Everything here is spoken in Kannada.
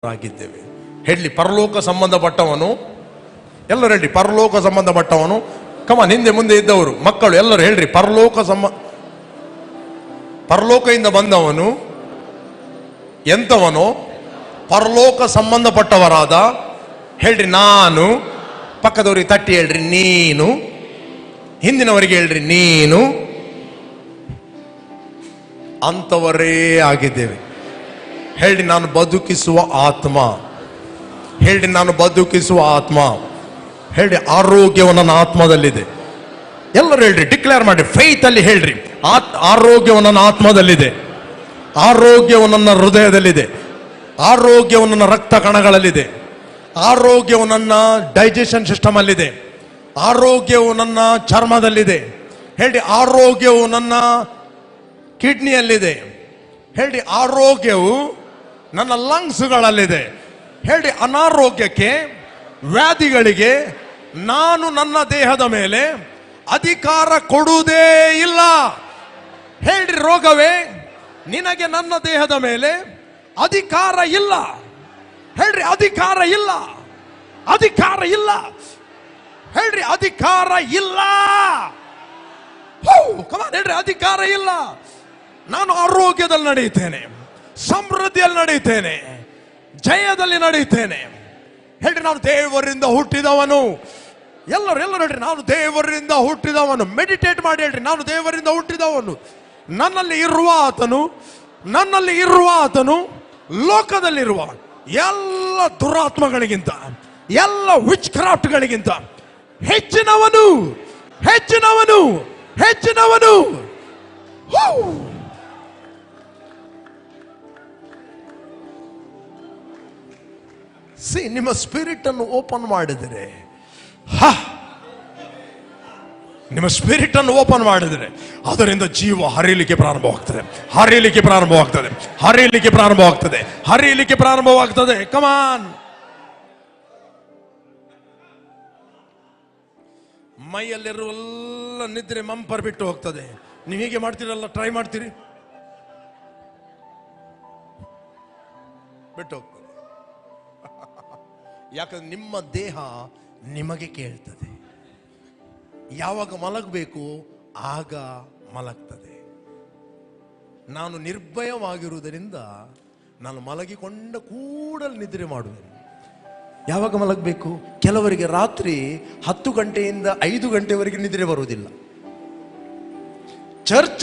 ಆಗಿದ್ದೇವೆ. ಹೇಳಿ, ಪರಲೋಕ ಸಂಬಂಧಪಟ್ಟವನು. ಎಲ್ಲರೂ ಹೇಳಿ, ಪರಲೋಕ ಸಂಬಂಧಪಟ್ಟವನು. ಕಮಾನ್, ಹಿಂದೆ ಮುಂದೆ ಇದ್ದವರು ಮಕ್ಕಳು ಎಲ್ಲರೂ ಹೇಳ್ರಿ, ಪರಲೋಕದಿಂದ ಬಂದವನು ಎಂತವನು? ಪರಲೋಕ ಸಂಬಂಧಪಟ್ಟವರಾದ. ಹೇಳ್ರಿ ನಾನು. ಪಕ್ಕದವರಿಗೆ ತಟ್ಟಿ ಹೇಳ್ರಿ ನೀನು. ಹಿಂದಿನವರಿಗೆ ಹೇಳ್ರಿ ನೀನು. ಅಂತವರೇ ಆಗಿದ್ದೇವೆ. ಹೇಳ್ರಿ, ನಾನು ಬದುಕಿಸುವ ಆತ್ಮ. ಹೇಳ್ರಿ, ನಾನು ಬದುಕಿಸುವ ಆತ್ಮ. ಹೇಳ್ರಿ, ಆರೋಗ್ಯವು ನನ್ನ ಆತ್ಮದಲ್ಲಿದೆ. ಎಲ್ಲರೂ ಹೇಳ್ರಿ, ಡಿಕ್ಲೇರ್ ಮಾಡಿ, ಫೈತ್ ಅಲ್ಲಿ ಹೇಳ್ರಿ, ಆರೋಗ್ಯವು ನನ್ನ ಆತ್ಮದಲ್ಲಿದೆ, ಆರೋಗ್ಯವು ನನ್ನ ಹೃದಯದಲ್ಲಿದೆ, ಆರೋಗ್ಯವು ನನ್ನ ರಕ್ತ ಕಣಗಳಲ್ಲಿದೆ, ಆರೋಗ್ಯವು ನನ್ನ ಡೈಜೆಷನ್ ಸಿಸ್ಟಮ್ ಅಲ್ಲಿದೆ, ಆರೋಗ್ಯವು ನನ್ನ ಚರ್ಮದಲ್ಲಿದೆ. ಹೇಳ್ರಿ, ಆರೋಗ್ಯವು ನನ್ನ ಕಿಡ್ನಿಯಲ್ಲಿದೆ. ಹೇಳ್ರಿ, ಆರೋಗ್ಯವು ನನ್ನ ಲಂಗ್ಸ್ಗಳಲ್ಲಿದೆ. ಹೇಳ್ರಿ, ಅನಾರೋಗ್ಯಕ್ಕೆ, ವ್ಯಾಧಿಗಳಿಗೆ ನಾನು ನನ್ನ ದೇಹದ ಮೇಲೆ ಅಧಿಕಾರ ಕೊಡುವುದೇ ಇಲ್ಲ. ಹೇಳ್ರಿ, ರೋಗವೇ ನಿನಗೆ ನನ್ನ ದೇಹದ ಮೇಲೆ ಅಧಿಕಾರ ಇಲ್ಲ. ಹೇಳ್ರಿ, ಅಧಿಕಾರ ಇಲ್ಲ, ಅಧಿಕಾರ ಇಲ್ಲ. ಹೇಳ್ರಿ, ಅಧಿಕಾರ ಇಲ್ಲ. ಕಮಾನ್, ಹೇಳ್ರಿ, ಅಧಿಕಾರ ಇಲ್ಲ. ನಾನು ಆರೋಗ್ಯದಲ್ಲಿ ನಡೆಯುತ್ತೇನೆ, ಸಮೃದ್ಧಿಯಲ್ಲಿ ನಡೆಯುತ್ತೇನೆ, ಜಯದಲ್ಲಿ ನಡೆಯುತ್ತೇನೆ. ಹೇಳ್ರಿ, ನಾನು ದೇವರಿಂದ ಹುಟ್ಟಿದವನು. ಎಲ್ಲರೂ ಹೇಳ್ರಿ, ನಾನು ದೇವರಿಂದ ಹುಟ್ಟಿದವನು. ಮೆಡಿಟೇಟ್ ಮಾಡಿ ಹೇಳ್ರಿ, ನಾನು ದೇವರಿಂದ ಹುಟ್ಟಿದವನು. ನನ್ನಲ್ಲಿ ಇರುವ ಆತನು ಲೋಕದಲ್ಲಿರುವ ಎಲ್ಲ ದುರಾತ್ಮಗಳಿಗಿಂತ, ಎಲ್ಲ ವಿಚ್ ಕ್ರಾಫ್ಟ್ಗಳಿಗಿಂತ ಹೆಚ್ಚಿನವನು, ಹೆಚ್ಚಿನವನು, ಹೆಚ್ಚಿನವನು. ನಿಮ್ಮ ಸ್ಪಿರಿಟ್ ಅನ್ನು ಓಪನ್ ಮಾಡಿದರೆ, ನಿಮ್ಮ ಸ್ಪಿರಿಟ್ ಅನ್ನು ಓಪನ್ ಮಾಡಿದರೆ ಅದರಿಂದ ಜೀವ ಹರಿಯಲಿಕ್ಕೆ ಪ್ರಾರಂಭವಾಗ್ತದೆ, ಹರಿಯಲಿಕ್ಕೆ ಪ್ರಾರಂಭವಾಗ್ತದೆ, ಹರಿಯಲಿಕ್ಕೆ ಪ್ರಾರಂಭವಾಗ್ತದೆ, ಹರಿಯಲಿಕ್ಕೆ ಪ್ರಾರಂಭವಾಗ್ತದೆ. ಕಮಾನ್. ಮೈಯಲ್ಲಿರುವೆಲ್ಲ ನಿದ್ರೆ ಮಂಪರ್ ಬಿಟ್ಟು ಹೋಗ್ತದೆ. ನೀವು ಹೀಗೆ ಮಾಡ್ತೀರಲ್ಲ, ಟ್ರೈ ಮಾಡ್ತೀರಿ, ಬಿಟ್ಟು ಹೋಗ್ತದೆ. ಯಾಕಂದ್ರೆ ನಿಮ್ಮ ದೇಹ ನಿಮಗೆ ಕೇಳ್ತದೆ. ಯಾವಾಗ ಮಲಗಬೇಕು ಆಗ ಮಲಗ್ತದೆ. ನಾನು ನಿರ್ಭಯವಾಗಿರುವುದರಿಂದ ನಾನು ಮಲಗಿಕೊಂಡ ಕೂಡಲೇ ನಿದ್ರೆ ಮಾಡುವೆ. ಯಾವಾಗ ಮಲಗಬೇಕು? ಕೆಲವರಿಗೆ ರಾತ್ರಿ 10 ಗಂಟೆಯಿಂದ 5 ಗಂಟೆವರೆಗೆ ನಿದ್ರೆ ಬರುವುದಿಲ್ಲ. ಚರ್ಚ್